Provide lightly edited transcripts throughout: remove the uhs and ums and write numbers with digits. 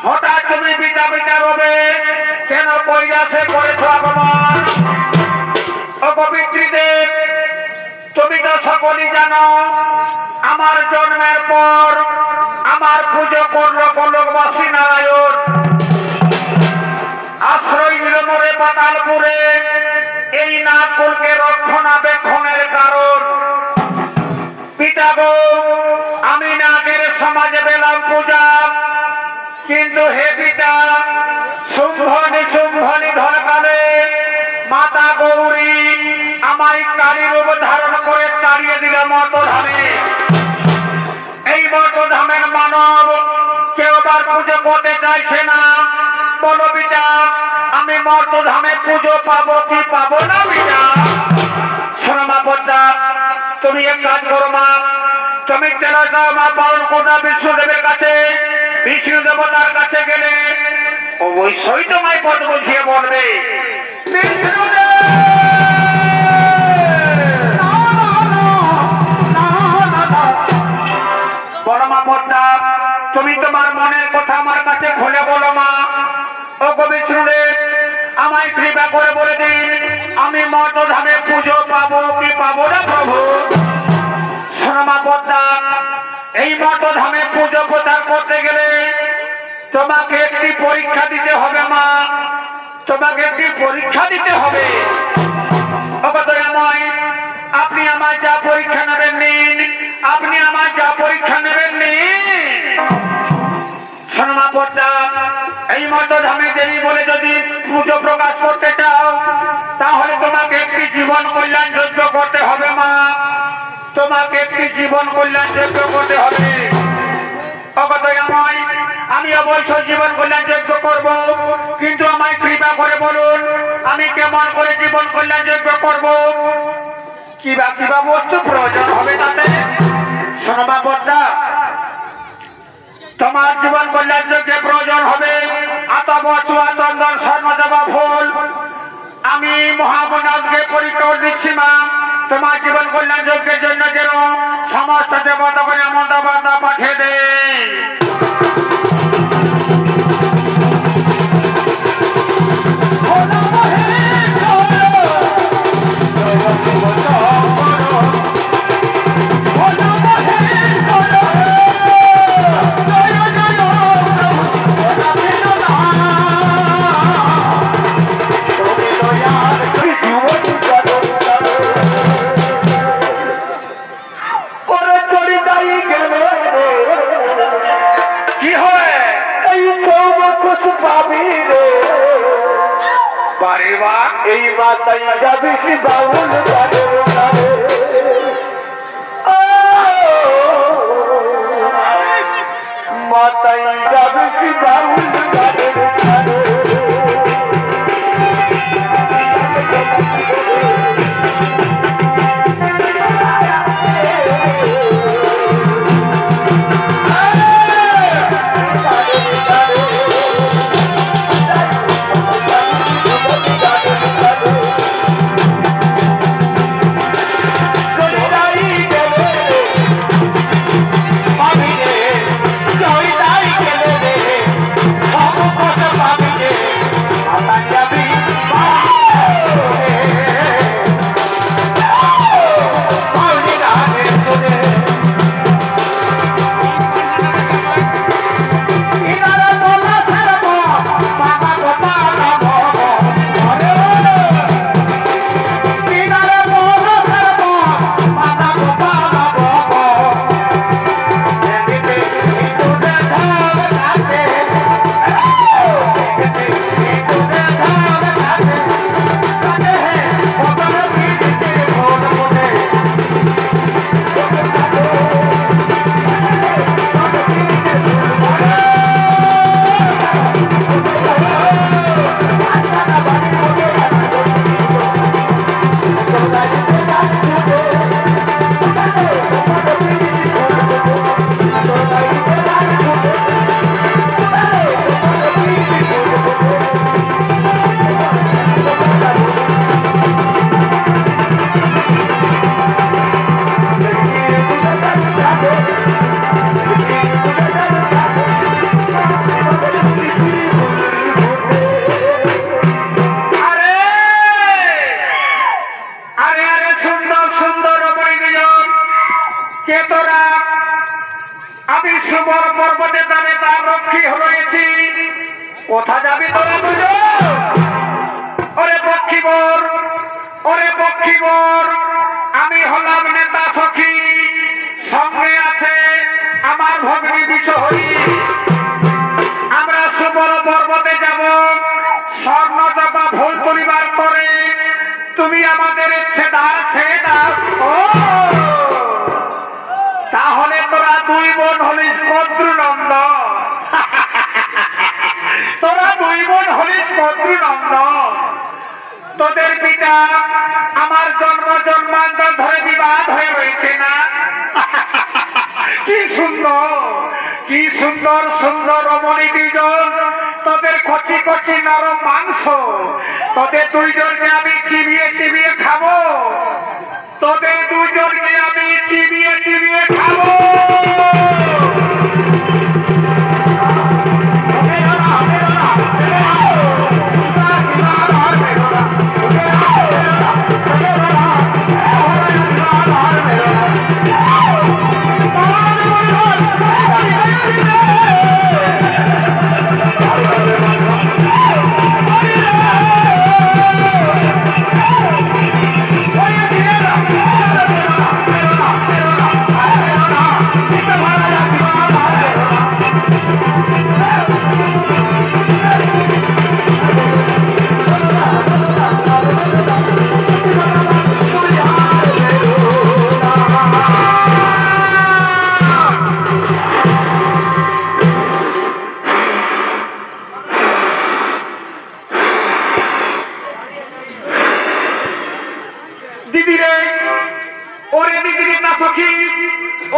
হঠাৎ তুমি পিতা পিতা রবে কেন কৈলাসে করেছ আগমন? অপবিত্রীদেব, তুমি তো সকলই জানো আমার জন্মের পর আমার পুজো করল গোলকবাসী নারায়ণ। আশ্রয় নিল মোরে পাতালপুরে, এই নাগকুলকে রক্ষণাবেক্ষণের কারণ। পিতা গো, আমি নাগের সমাজে পেলাম পূজা, কিন্তু হে পিতা, শুম্ভনি শুম্ভনি ধরকালে মাতা গৌরী আমায় কালী রূপ ধারণ করে তাড়িয়ে দিল মর্তধামে। এই মর্তধামের মানব কেউ আবার পুজো করতে চাইছে না। বলো পিতা, আমি মর্তধামে পুজো পাবো কি পাবো না? পিতা শোনো মা পদ্মা, তুমি এক কাজ করো মা, তুমি চলে যাও মা পালন কোটা বিষ্ণুদেবের কাছে। বিষ্ণু দেবতার কাছে গেলে অবশ্যই তোমায় পদ বুঝিয়ে বলবে। বলো মা পদ্মা, তুমি তোমার মনের কথা আমার কাছে খুলে বলো মা। ও গো বিষ্ণুদেব, আমায় কৃপা করে বলে দিন, আমি মর্তধামে পুজো পাবো কি পাবো না প্রভু? শোনো মা পদ্মা, এই মর্তধামে পুজো প্রচার করতে গেলে তোমাকে একটি পরীক্ষা দিতে হবে মা, তোমাকে একটি পরীক্ষা দিতে হবে। আপনি আমার যা পরীক্ষা নেবেন নিন, আপনি আমার যা পরীক্ষা নেবেন নিন। শোনো মা পদ্মা, এই মর্তধামে দেবী বলে যদি পুজো প্রকাশ করতে চাও, তাহলে তোমাকে একটি জীবন কল্যাণ যজ্ঞ করতে হবে মা, তোমাকে একটি জীবন কল্যাণ যজ্ঞ করতে হবে। আমি অবশ্যই জীবন কল্যাণ যজ্ঞ করব, কিন্তু আমায় কৃপা করে বলুন আমি কেমন করে জীবন কল্যাণ যজ্ঞ করব, কিবা কিবা বস্তু প্রয়োজন হবে তাতে। শোনো মা পদ্মা, তোমার জীবন কল্যাণ যজ্ঞে প্রয়োজন হবে আতপ চুয়া চন্দন স্বর্ণ দেবা ফুল। আমি মহাবনাথকে পরীক্ষা দিচ্ছি মা, তোমার জীবন কল্যাণ যজ্ঞের জন্য যেন সমস্ত দেবতা করে এমন দেবতা পাঠিয়ে দেন। বারে বা এই মাতাই যাবিস বাউল গানের গানে মাতাই যাবিস বাউল গানের গানে কোথা যাবি তোরা দুজন? ওরে পক্ষীবর, ওরে পক্ষীবর, আমি হলাম নেতা সখী, সঙ্গে আছে আমার ভগ্নী বিশ্বহরি। আমরা সুবর পর্বতে যাব স্বর্ণ জপা ভুল পরিবার করে। তুমি আমাদের ছেদার ছেড়ে দাও। তাহলে তোরা দুই বোন হলিস শত্রুনন্দন। তোরা দুই বোন হলিস শত্রুনন্দন। তোদের পিতা আমার জন্ম জন্মান্তর ধরে বিবাদ হয়ে রয়েছে না? কি সুন্দর, কি সুন্দর সুন্দর রমণী দুইজন, তোদের কচি কচি নরম মাংস, তোদের দুইজনকে আমি চিবিয়ে চিবিয়ে খাবো। তোদের দুইজনকে আমি চিবিয়ে চিবিয়ে খাবো।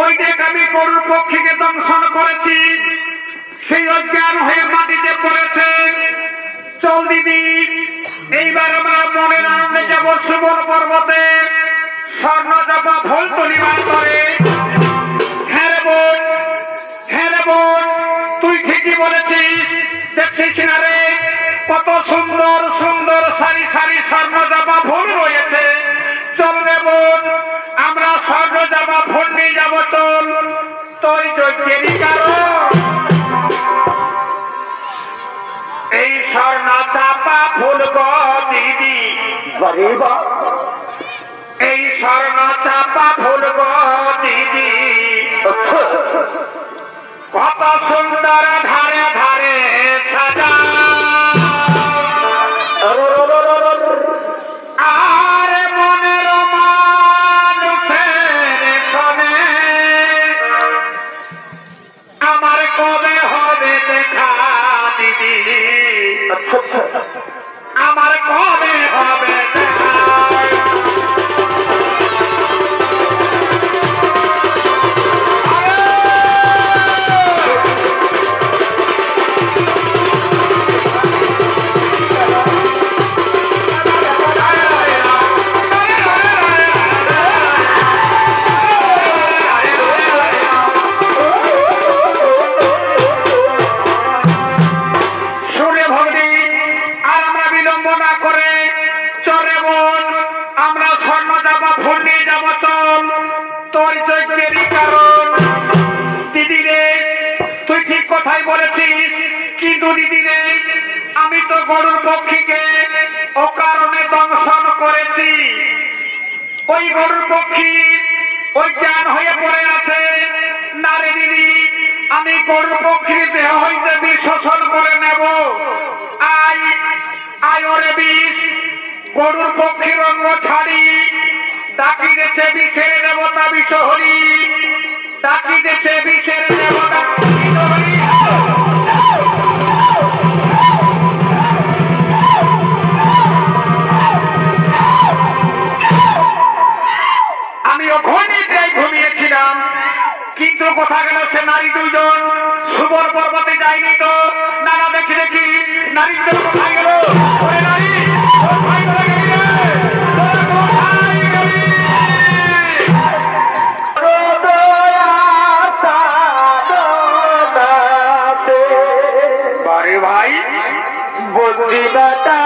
ওই দেখ আমি গরুর পক্ষীকে দংশন করেছি, সেই অজ্ঞান হয়ে মাটিতে পড়েছে। চল দিদি, এইবার আমরা মনের আনন্দে যাব সুবর্ণ পর্বতে স্বর্ণ জপা ভোল তলিবার করে। হ্যাঁ রে বোন, হ্যাঁ রে বোন, তুই ঠিকই বলেছিস। দেখছিস না রে কত সুন্দর সুন্দর সারি সারি স্বর্ণ জপা ভোল রয়েছে। চল রে বোন, আমরা স্বর্ণ জপা ভোল নিয়ে যাবো। চল, তোর যজ্ঞেরই কারণ এই স্বর্ণ চাপা ফুল গো দিদি। এই স্বর্ণ চাপা ফুল গো দিদি, কত সুন্দর ধারে ধারে সাজা। আমার কবে হবে দেখা? শুনে ভক্তি আর আমরা বিলম্ব না করে চলে বোন, আমরা স্বর্ণ যাবা ফুল নিয়ে যাবো চল। তোর যজ্ঞেরই কারণ দিদি রে, তুই ঠিক কথাই বলেছিস, কিন্তু দিদি রে আমি তো গরুর পক্ষীকে অকারণে দংশন করেছি। ওই গরুর পক্ষী ওই জ্ঞান হয়ে পড়ে আছে। না রে দিদি, আমি গরুর পক্ষীর দেহ হইতে বিষ শোষণ করে নেব। আই আই ওরে বিষ, গরুর পক্ষীর অঙ্গ ছাড়ি। ডাকি গেছে বিষের দেবতা বিষহরি, ডাকি গেছে বিষের দেবতা বিষহরি। আমিও ঘনিটাই ঘুমিয়েছিলাম, কিন্তু কোথা গেল সে নারী দুইজন? সুবর পর্বতে যায়নি তো? না না, দেখি দেখি নারীদের কোথায় গেল? ওরে নারী, কোথায় চলে গেলি রে? তোরা কোথায় গেলি? বারে ভাই বন্দিদাতা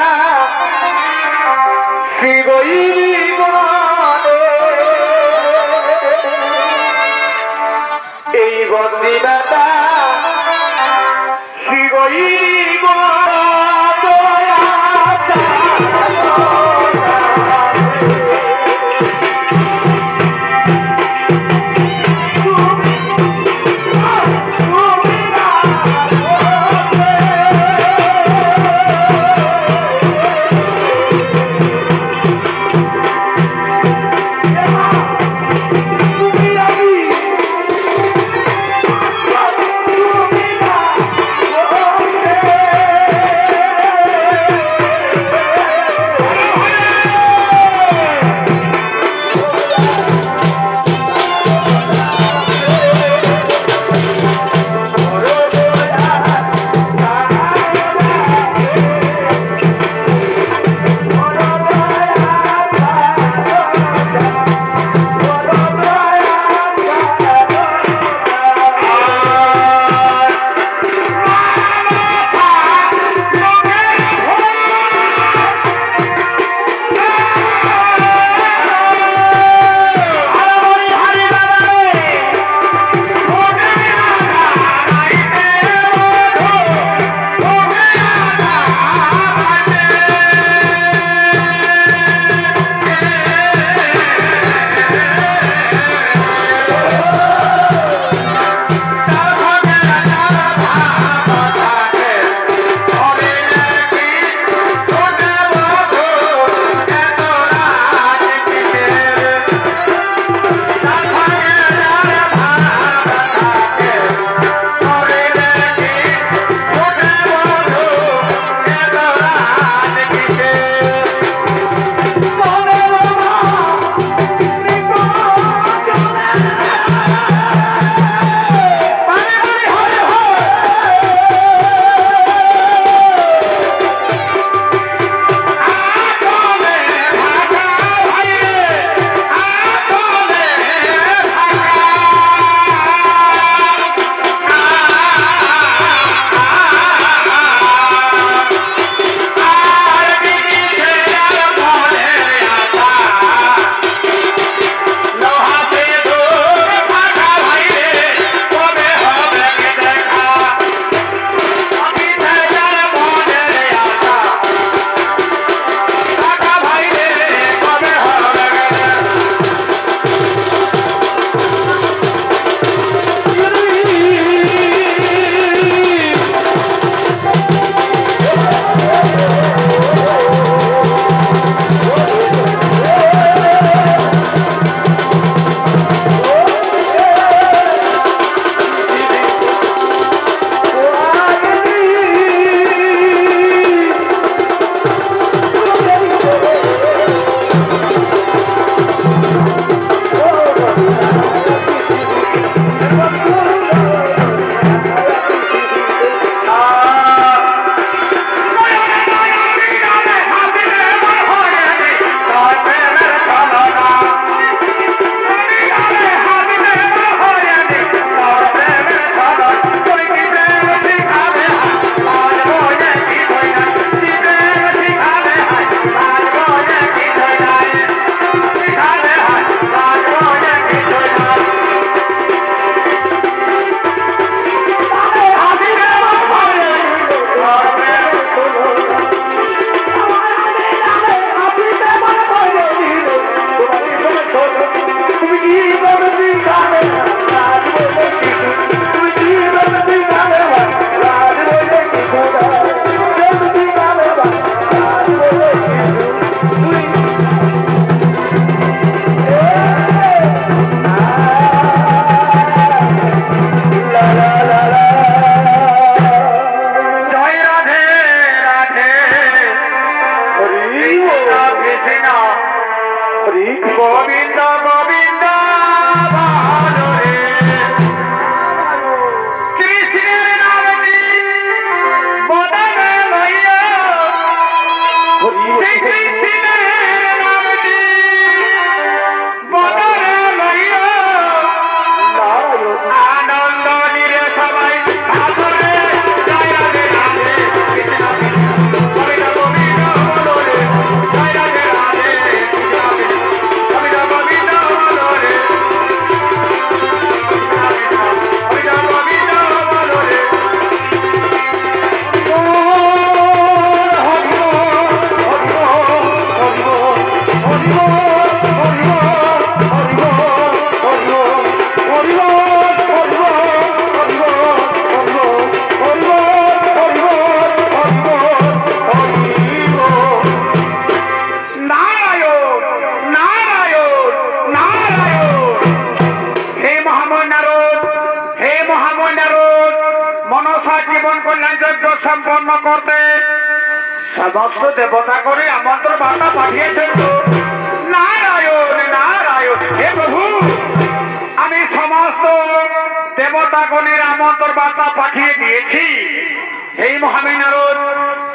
শিবই এই বন্দিদাতা শিবই গোবিন্দ গোবিন্দ বলো রে। কৃষ্ণের নামটি বদনে লইয়া শ্রী কৃষ্ণের নামটি বদনে লইয়া আনন্দ নিরে সবাই ভাবরে জয় রাধে রাধে কৃষ্ণ কৃষ্ণ গোবিন্দ গোবিন্দ বলো রে জয় রাধে রাধে কৃষ্ণ কৃষ্ণ গোবিন্দ গোবিন্দ বলো রে গোবিন্দ গোবিন্দ বলো রে। নারায়ণ নারায়ণ নারায়ণ। হে মহাময় নারদ, হে মহাময় নারদ, মনসা জীবন কল্যাণ যজ্ঞ সম্পন্ন করতে সমস্ত দেবতা করে আমন্ত্রণ বার্তা পাঠিয়েছেন তো। নারায়ণ নারায়ণ। হে প্রভু, আমি সমস্ত দেবতাগণের আমন্ত্রণ বার্তা পাঠিয়ে দিয়েছি। এই মহাময় নারদ,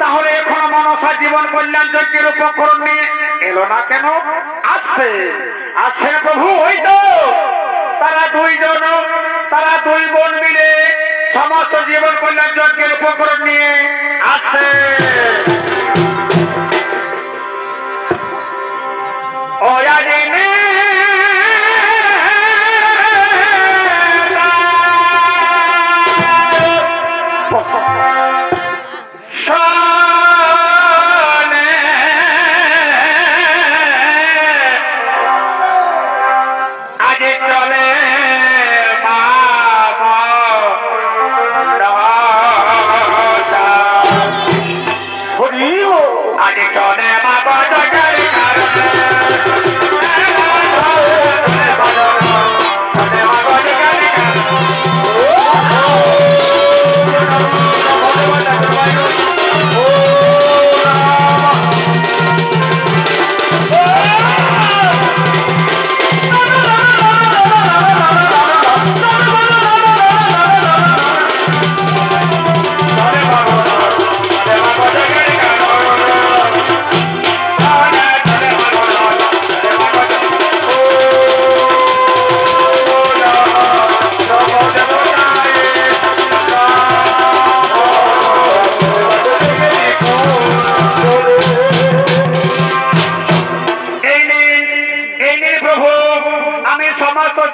তাহলে এখন মনসা জীবন কল্যাণ যজ্ঞের উপকরণ নিয়ে এলো না কেন? আসছে আসছে প্রভু, ওই তো তারা দুইজন, তারা দুই বোন মিলে সমস্ত জীবন কল্যাণ যজ্ঞের উপকরণ নিয়ে আসছে।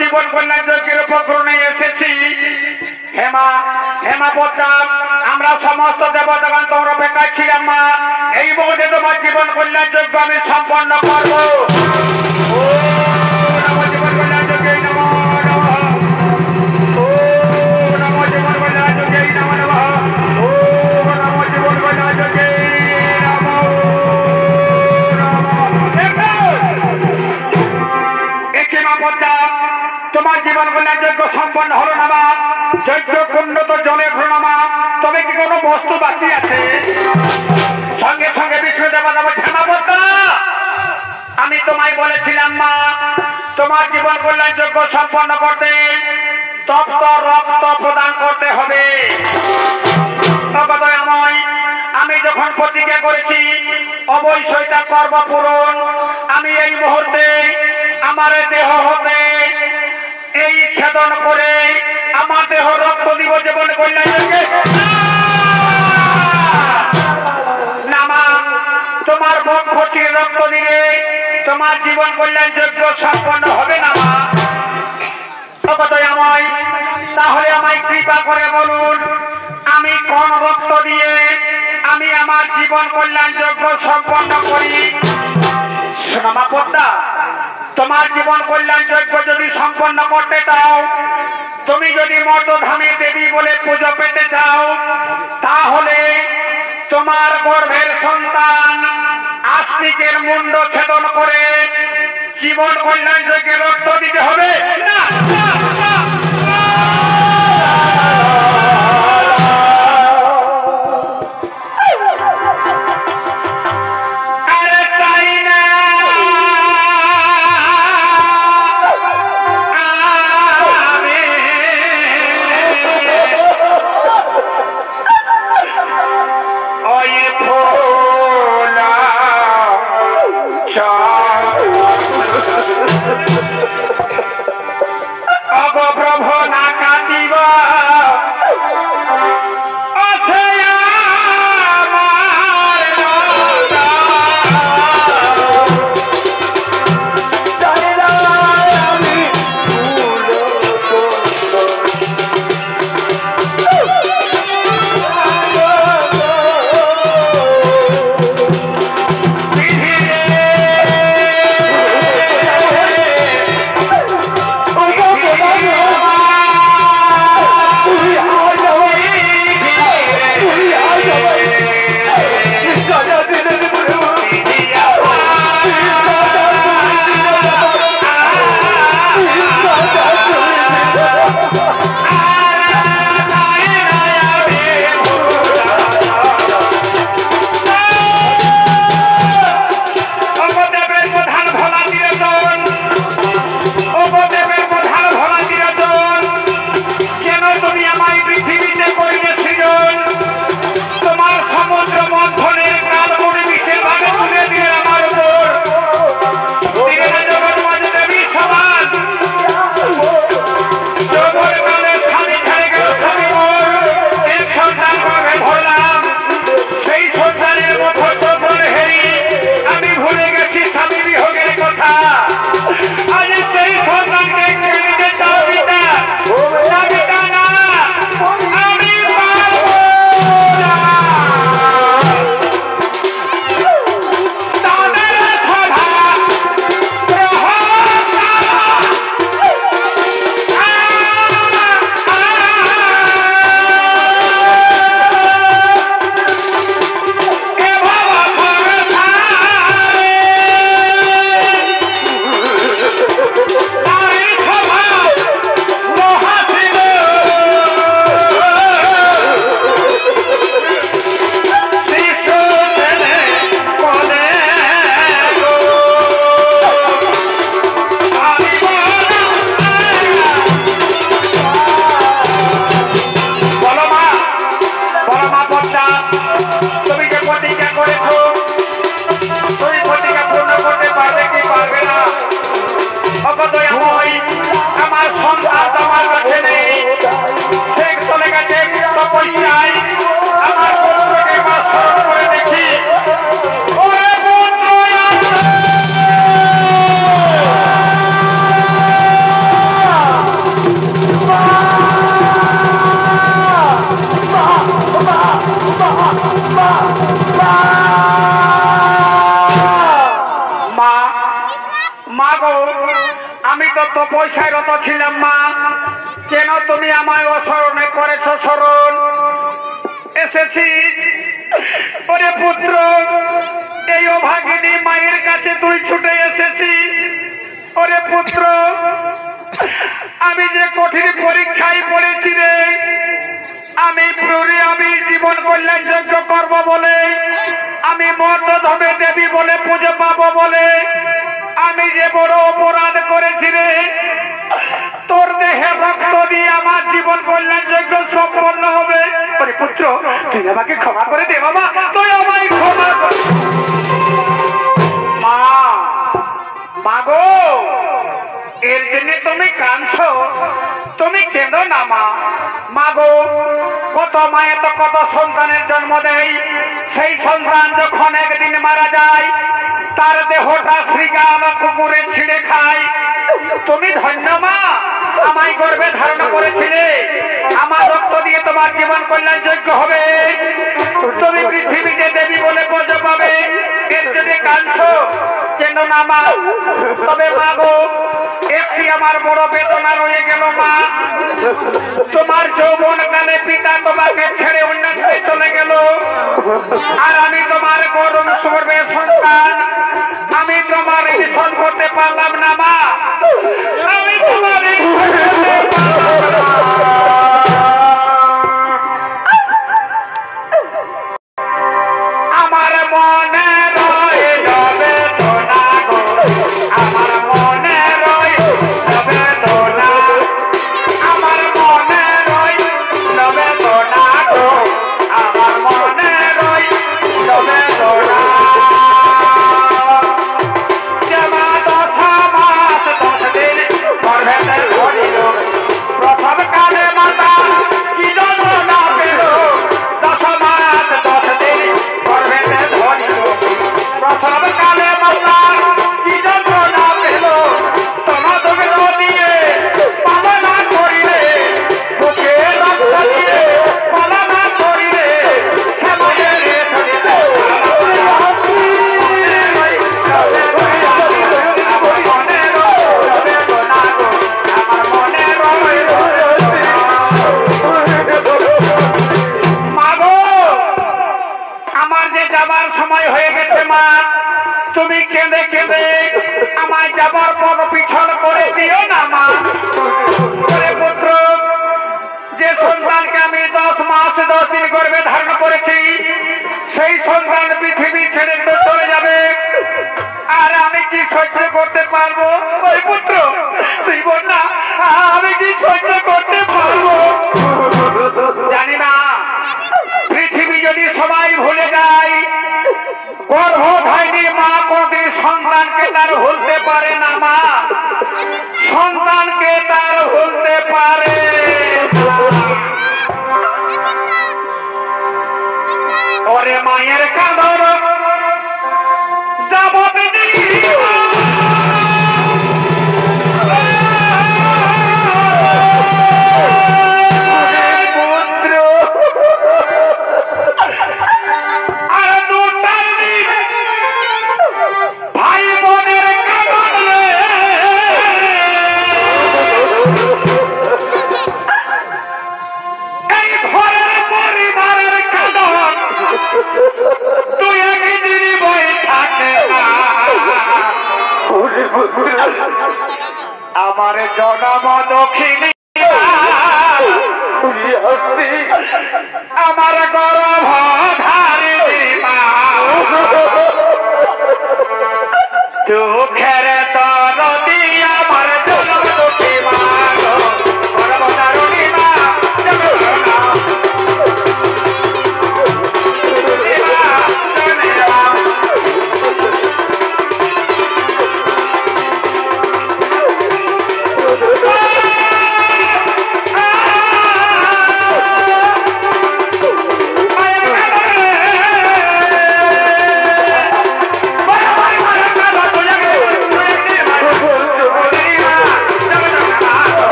জীবন কল্যাণ যজ্ঞের উপকরণে এসেছি। হেমা হেমা বলতাম, আমরা সমস্ত দেবতাগণ তোমরা বেকার ছিলাম মা, এই মুহূর্তে তোমার জীবন কল্যাণ যজ্ঞ আমি সম্পন্ন করবো। ও নমো জীবন কল্যাণ যজ্ঞে নমো নমঃ। ও নমো জীবন কল্যাণ যজ্ঞে নমো নমঃ। ও নমো জীবন কল্যাণ যজ্ঞে নমো নমঃ। একে মা বলতাম, তোমার জীবন কল্যাণ যজ্ঞ সম্পন্ন হলো না মা, যজ্ঞ কুণ্ড তো জলে ভরো মা, তবে কি কোনো বস্তু বাকি আছে? সঙ্গে সঙ্গে বিষ্ণু দেবতা বলছে, মা বলতা, আমি তোমায় বলেছিলাম মা, তোমার জীবন কল্যাণ যজ্ঞ সম্পন্ন করতে তপ্ত রক্ত প্রদান করতে হবে। আমি যখন প্রতিজ্ঞা করেছি অবশ্যই তা করব পূরণ। আমি এই মুহূর্তে আমার দেহ হতে এই ছেদন করে আমার দেহ রক্ত দিব জীবন কল্যাণ যজ্ঞে। না মা, তোমার বক্ষটির রক্ত দিলে তোমার জীবন কল্যাণ যজ্ঞ সম্পন্ন হবে না মা। আমায় তাহলে আমায় কৃপা করে বলুন, আমি কোন রক্ত দিয়ে আমি আমার জীবন কল্যাণ যজ্ঞ সম্পন্ন করি? সোনামা পদ্মা, তোমার জীবন কল্যাণ যজ্ঞ যদি সম্পন্ন করতে চাও, তুমি যদি মর্তধামে দেবী বলে পুজো পেতে চাও, তাহলে তোমার গর্ভের সন্তান আস্তিকের মুন্ড ছেদন করে জীবন কল্যাণ যজ্ঞে রক্ত দিতে হবে। তো পয়সায় রত ছিলাম মা, কেন তুমি আমায় অস্মরণে করেছ স্মরণ? এসেছি ওরে পুত্র, এই অভাগিনী মায়ের কাছে তুই ছুটে এসেছি। ওরে পুত্র, আমি যে কঠিন পরীক্ষায় পড়েছি রে, আমি জীবন কল্যাণ যজ্ঞ করবো বলে, আমি মর্তধমে দেবী বলে পুজো পাবো বলে আমি যে বড় অপরাধ করেছি রে। তোর দেহে রক্ত দিয়ে আমার জীবন কল্যাণ যজ্ঞ সম্পন্ন হবে। ওরে পুত্র, তুই আমাকে ক্ষমা করে দে বাবা, তুই আমায় ক্ষমা কর। মা, মাগো, এর জন্য তুমি কাঁদছো? তুমি কেঁদো না মা। মাগো, কত মায়ে তো কত সন্তানের জন্ম দেয়, সেই সন্তান যখন একদিন মারা যায় তার দেহটা শ্রীগাম কুকুরে ছিঁড়ে খায়। তুমি ধন্য মা, আমায় গর্ভে ধারণ করেছিলে, আমার রক্ত দিয়ে তোমার জীবন কল্যাণ যোগ্য হবে, তুমি পৃথিবীতে দেবী বলে পুজো পাবে। এর জন্য কাঁদছো? কেন না মা। তবে মাগো, একটি আমার বড় বেদনা রয়ে গেল মা। তোমার যৌবন কালে পিতা তোমাকে ছেড়ে অন্যত্রে চলে গেল, আর আমি তোমার গরম করবে সন্তান, আমি তোমার এই শোধ করতে পারলাম না মা। আমি তোমার এই শোধ করতে পারলাম না। আমার মনে রয়ে যাবে তোনা গো, আমার মনে রয়ে যাবে তোনা, আমার মনে রয়ে যাবে তোনা গো, আমার মনে রয়ে যাবে তোনা। যেমা 10 মাস 10 দিন গর্ভেতে ধরিল, প্রথম কালে মাতা কি যন্ত্রণা পেল। 10 মাস 10 দিন গর্ভেতে ধরিল, প্রথম কালে মাতা কি যন্ত্রণা পেল। স্তন দুগ্ধ দিয়ে পালনা করিলে, বুকে রক্ত দিয়ে পালনা করিলে, সেমায়ের শরীরে আমার যে যাবার সময় হয়ে গেছে মা, তুমি কেঁদে কেঁদে আমায় যাবার পর পিছন করে দিও না মা। ওরে পুত্র, যে সন্তানকে আমি 10 মাস 10 দিন গর্ভে ধারণ করেছি, সেই সন্তান পৃথিবী ছেড়ে তো চলে যাবে, আর আমি কি সহ্য করতে পারবো? ওই পুত্র, তুই বল না, আমি কি সহ্য করতে পারবো? জানি না, পৃথিবী যদি সবাই ভুলে যায়, গর্ভধারিণী মা কোনদিন সন্তানকে তার ভুলতে পারে না মা, সন্তানকে তার ভুলতে পারে। ওরে মায়ের কাঁদর যাবতীয় ভাই বোনের কাঁদন, এই ঘরের পরিবারের কাঁদন তুই একদিন বই থাকে না। আমার জনম দক্ষিণী, আমার গর্ভধারিণী মা, দুঃখের তরদি আমার জনম দুঃখী মা গো, গর্ভধারিণী মা,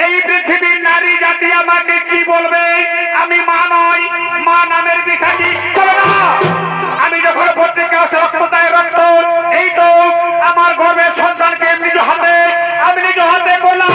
এই পৃথিবীর নারী জাতি আমাকে কি বলবে? আমি মা নই, মা নামের ভিখারি। চলো না, আমি যখন পত্রিকা রক্ত দেয় রক্ত, এই তো আমার গর্বের সন্তানকে আমি নিজ হাতে বললাম